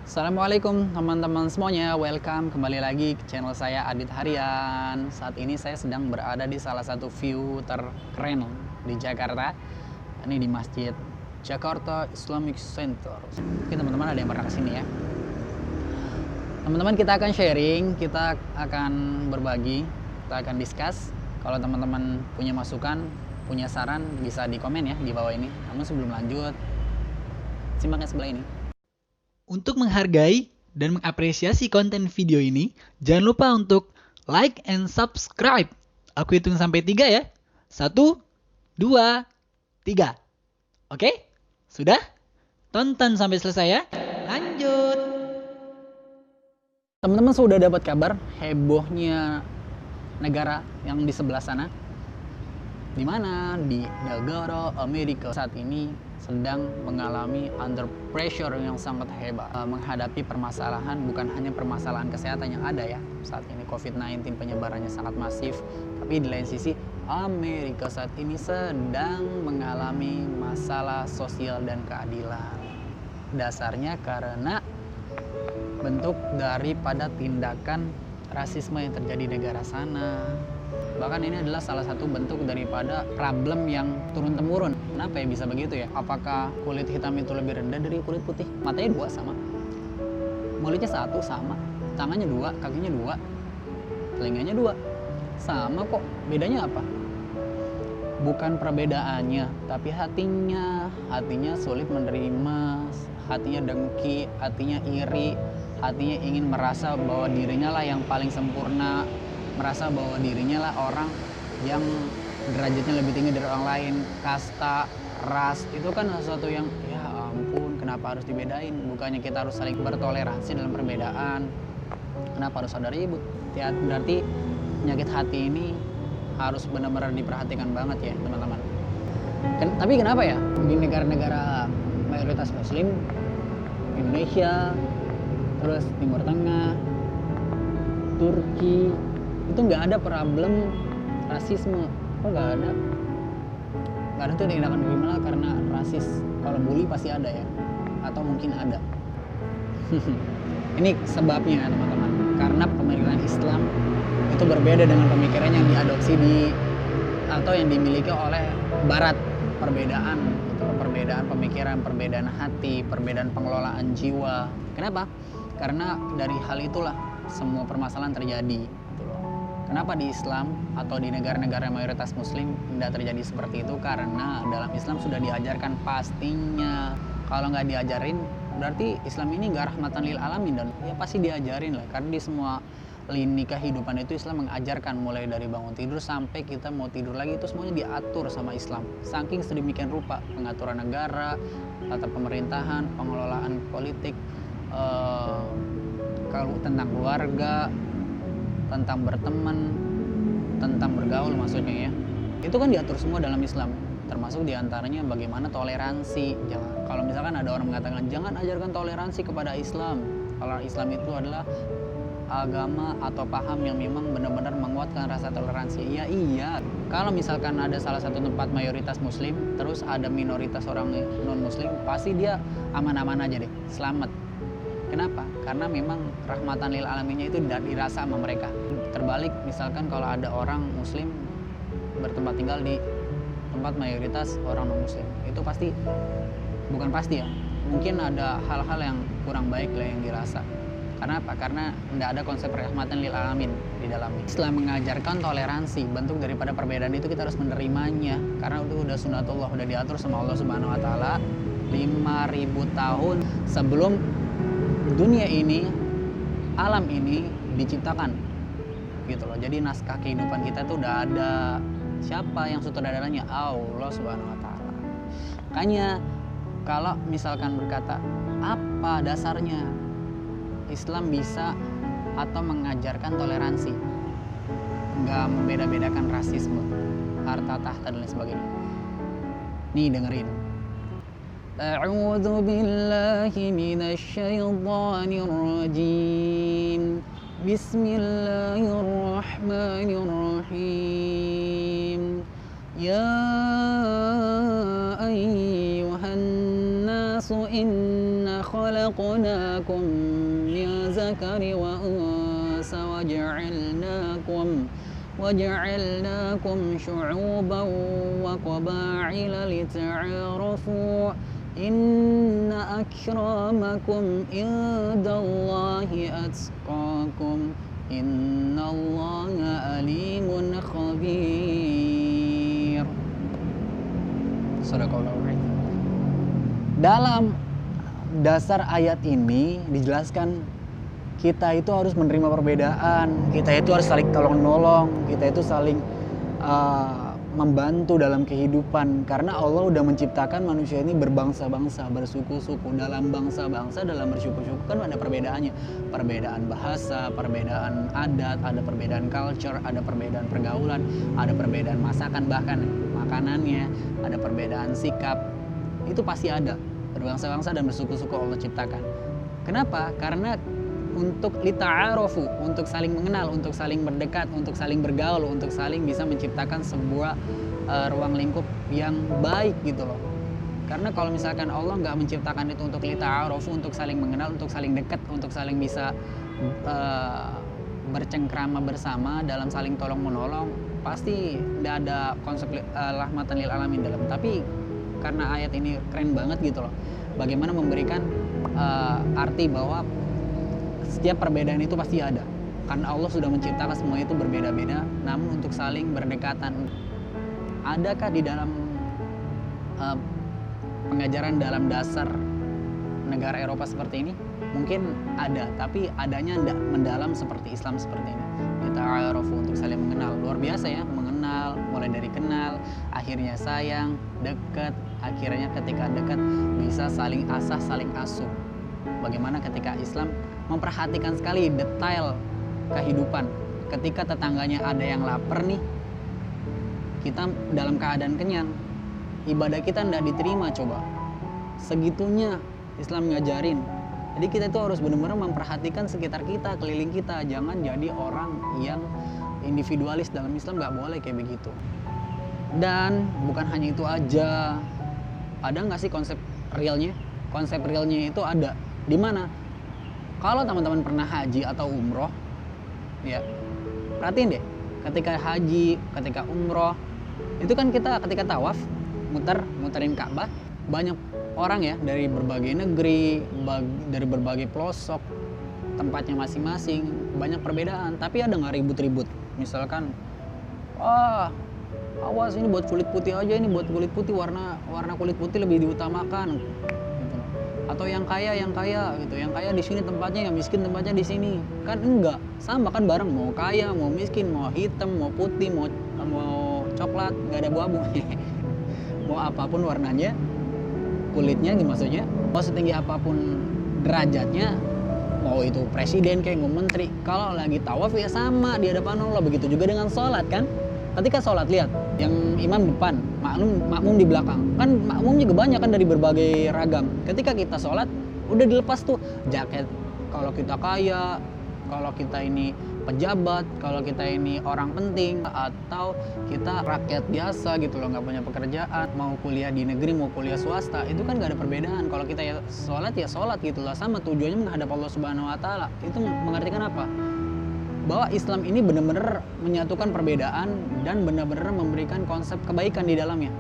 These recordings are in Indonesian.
Assalamualaikum teman-teman semuanya, welcome kembali lagi ke channel saya Adit Harian. Saat ini saya sedang berada di salah satu view terkeren di Jakarta. Ini di Masjid Jakarta Islamic Center. Mungkin teman-teman ada yang pernah kesini ya. Teman-teman, kita akan sharing, kita akan berbagi, kita akan discuss. Kalau teman-teman punya masukan, punya saran, bisa di komen ya di bawah ini. Namun sebelum lanjut, simak yang sebelah ini. Untuk menghargai dan mengapresiasi konten video ini, jangan lupa untuk like and subscribe. Aku hitung sampai 3 ya. 1, 2, 3. Oke? Sudah? Tonton sampai selesai ya. Lanjut. Teman-teman sudah dapat kabar hebohnya negara yang di sebelah sana? Di mana? Di negara Amerika saat ini sedang mengalami under pressure yang sangat hebat menghadapi permasalahan, bukan hanya permasalahan kesehatan yang ada ya saat ini, COVID-19 penyebarannya sangat masif, tapi di lain sisi Amerika saat ini sedang mengalami masalah sosial dan keadilan. Dasarnya karena bentuk daripada tindakan rasisme yang terjadi di negara sana. Bahkan ini adalah salah satu bentuk daripada problem yang turun-temurun. Kenapa ya bisa begitu ya? Apakah kulit hitam itu lebih rendah dari kulit putih? Matanya 2 sama, mulutnya 1 sama, tangannya 2, kakinya 2, telinganya 2, sama kok. Bedanya apa? Bukan perbedaannya, tapi hatinya sulit menerima, hatinya dengki, hatinya iri, hatinya ingin merasa bahwa dirinya lah yang paling sempurna, merasa bahwa dirinya lah orang yang derajatnya lebih tinggi dari orang lain. Kasta, ras, itu kan sesuatu yang ya ampun, kenapa harus dibedain? Bukannya kita harus saling bertoleransi dalam perbedaan, kenapa harus ada ribut? Ya, berarti penyakit hati ini harus benar-benar diperhatikan banget ya teman-teman. Tapi kenapa ya di negara-negara mayoritas muslim, Indonesia, terus Timur Tengah, Turki, itu nggak ada problem rasisme? Kok nggak ada? Nggak ada tuh tindakan kriminal karena rasis. Kalau bully pasti ada ya, atau mungkin ada. Ini sebabnya ya teman-teman, karena pemikiran Islam itu berbeda dengan pemikiran yang diadopsi atau yang dimiliki oleh Barat. Perbedaan pemikiran, perbedaan hati, perbedaan pengelolaan jiwa. Kenapa? Karena dari hal itulah semua permasalahan terjadi. Kenapa di Islam atau di negara-negara mayoritas muslim tidak terjadi seperti itu? Karena dalam Islam sudah diajarkan pastinya. Kalau nggak diajarin, berarti Islam ini nggak rahmatan lil alamin. Dan ya pasti diajarin lah, karena di semua lini kehidupan itu Islam mengajarkan, mulai dari bangun tidur sampai kita mau tidur lagi, itu semuanya diatur sama Islam. Saking sedemikian rupa pengaturan negara, tata pemerintahan, pengelolaan politik, kalau tentang keluarga, tentang berteman, tentang bergaul maksudnya ya. Itu kan diatur semua dalam Islam. Termasuk diantaranya bagaimana toleransi. Kalau misalkan ada orang mengatakan jangan ajarkan toleransi kepada Islam, kalau Islam itu adalah agama atau paham yang memang benar-benar menguatkan rasa toleransi. Iya. Kalau misalkan ada salah satu tempat mayoritas muslim, terus ada minoritas orang non muslim, pasti dia aman-aman aja deh, selamat. Kenapa? Karena memang rahmatan lil alaminnya itu tidak dirasa sama mereka. Terbalik, misalkan kalau ada orang muslim bertempat tinggal di tempat mayoritas orang non muslim, itu pasti, bukan pasti ya, mungkin ada hal-hal yang kurang baik lah yang dirasa. Karena apa? Karena tidak ada konsep rahmatan lil alamin di dalamnya. Islam mengajarkan toleransi, bentuk daripada perbedaan itu kita harus menerimanya. Karena itu udah sunatullah, udah diatur sama Allah Subhanahu wa taala 5.000 tahun sebelum dunia ini, alam ini diciptakan, gitu loh. Jadi naskah kehidupan kita tuh udah ada. Siapa yang sutradaranya? Allah Subhanahu wa taala. Makanya kalau misalkan berkata apa dasarnya Islam bisa atau mengajarkan toleransi, nggak membeda-bedakan rasisme, harta tahta dan lain sebagainya. Nih dengerin. A'udzu billahi minasy syaithanir rajim. Bismillahirrahmanirrahim. Ya ayyuhan nasu inna خلقناكم من ذكر وأنثى وجعلناكم شعوبا وقبائل لتعارفوا إن أكرمكم عند الله أتقاكم إن الله عليم خبير. Sadaqallahu a'lam. Dalam dasar ayat ini dijelaskan kita itu harus menerima perbedaan, kita itu harus saling tolong menolong, kita itu saling membantu dalam kehidupan, karena Allah udah menciptakan manusia ini berbangsa-bangsa, bersuku-suku. Dalam bangsa-bangsa, dalam bersuku-suku kan ada perbedaannya, perbedaan bahasa, perbedaan adat, ada perbedaan culture, ada perbedaan pergaulan, ada perbedaan masakan, bahkan makanannya, ada perbedaan sikap. Itu pasti ada, berbangsa-bangsa dan bersuku-suku Allah ciptakan. Kenapa? Karena untuk lita'arofu, untuk saling mengenal, untuk saling berdekat, untuk saling bergaul, untuk saling bisa menciptakan sebuah ruang lingkup yang baik gitu loh. Karena kalau misalkan Allah nggak menciptakan itu untuk lita'arofu, untuk saling mengenal, untuk saling dekat, untuk saling bisa bercengkrama bersama dalam saling tolong menolong, pasti tidak ada konsep rahmatan lil alamin dalam. Tapi karena ayat ini keren banget gitu loh, bagaimana memberikan arti bahwa setiap perbedaan itu pasti ada, karena Allah sudah menciptakan semua itu berbeda-beda, namun untuk saling berdekatan. Adakah di dalam pengajaran dalam dasar negara Eropa seperti ini? Mungkin ada, tapi adanya tidak mendalam seperti Islam seperti ini. Lita'arofu, untuk saling mengenal. Luar biasa ya, mengenal, mulai dari kenal, akhirnya sayang, dekat, akhirnya ketika dekat bisa saling asah, saling asuh. Bagaimana ketika Islam memperhatikan sekali detail kehidupan. Ketika tetangganya ada yang lapar nih, kita dalam keadaan kenyang, ibadah kita tidak diterima. Coba segitunya Islam ngajarin. Jadi kita itu harus benar-benar memperhatikan sekitar kita, keliling kita. Jangan jadi orang yang individualis. Dalam Islam nggak boleh kayak begitu. Dan bukan hanya itu aja, ada nggak sih konsep realnya? Konsep realnya itu ada di mana? Kalau teman-teman pernah haji atau umroh, ya perhatiin deh, ketika haji, ketika umroh, itu kan kita ketika tawaf, muterin Ka'bah, banyak orang ya dari berbagai negeri, dari berbagai pelosok, tempatnya masing-masing, banyak perbedaan, tapi ada nggak ribut-ribut? Misalkan, awas ini buat kulit putih aja, ini buat kulit putih, warna kulit putih lebih diutamakan. Atau yang kaya gitu, yang kaya di sini tempatnya, yang miskin tempatnya di sini. Kan enggak, sama kan bareng, mau kaya, mau miskin, mau hitam, mau putih, mau coklat, nggak ada abu-abu. Mau apapun warnanya, kulitnya maksudnya, mau setinggi apapun derajatnya, mau itu presiden kayak mau menteri, kalau lagi tawaf ya sama di hadapan Allah. Begitu juga dengan sholat kan. Ketika sholat, lihat yang imam depan, makmum di belakang. Kan makmum juga banyak kan dari berbagai ragam. Ketika kita sholat, udah dilepas tuh jaket. Kalau kita kaya, kalau kita ini pejabat, kalau kita ini orang penting, atau kita rakyat biasa gitu loh, nggak punya pekerjaan, mau kuliah di negeri, mau kuliah swasta, itu kan nggak ada perbedaan. Kalau kita ya sholat gitu lah, sama tujuannya menghadap Allah Subhanahu Wa Taala. Itu mengartikan apa? Bahwa Islam ini benar-benar menyatukan perbedaan dan benar-benar memberikan konsep kebaikan di dalamnya.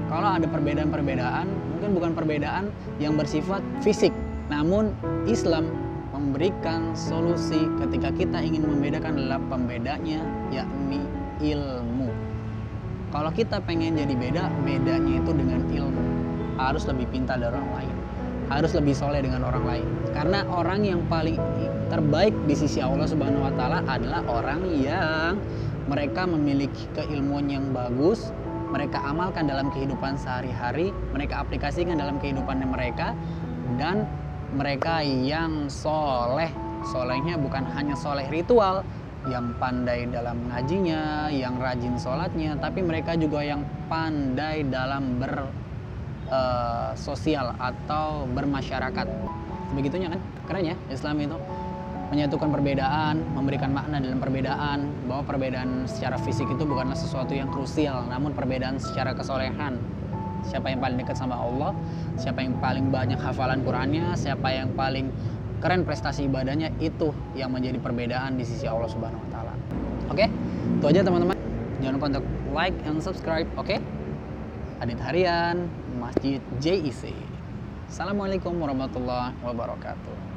Kalau ada perbedaan-perbedaan, mungkin bukan perbedaan yang bersifat fisik, namun Islam memberikan solusi ketika kita ingin membedakan adalah pembedanya, yakni ilmu. Kalau kita pengen jadi bedanya itu dengan ilmu. Harus lebih pintar dari orang lain, harus lebih soleh dengan orang lain. Karena orang yang paling terbaik di sisi Allah Subhanahu Wa Taala adalah orang yang mereka memiliki keilmuan yang bagus, mereka amalkan dalam kehidupan sehari-hari, mereka aplikasikan dalam kehidupan mereka, dan mereka yang soleh. Solehnya bukan hanya soleh ritual, yang pandai dalam ngajinya, yang rajin sholatnya, tapi mereka juga yang pandai dalam bersosial atau bermasyarakat. Begitunya kan, keren ya Islam itu. Menyatukan perbedaan, memberikan makna dalam perbedaan, bahwa perbedaan secara fisik itu bukanlah sesuatu yang krusial, namun perbedaan secara kesolehan. Siapa yang paling dekat sama Allah, siapa yang paling banyak hafalan Qurannya, siapa yang paling keren prestasi ibadahnya, itu yang menjadi perbedaan di sisi Allah Subhanahu wa taala. Oke? Itu aja teman-teman. Jangan lupa untuk like and subscribe, oke? Adit Harian, Masjid JIC. Assalamualaikum warahmatullahi wabarakatuh.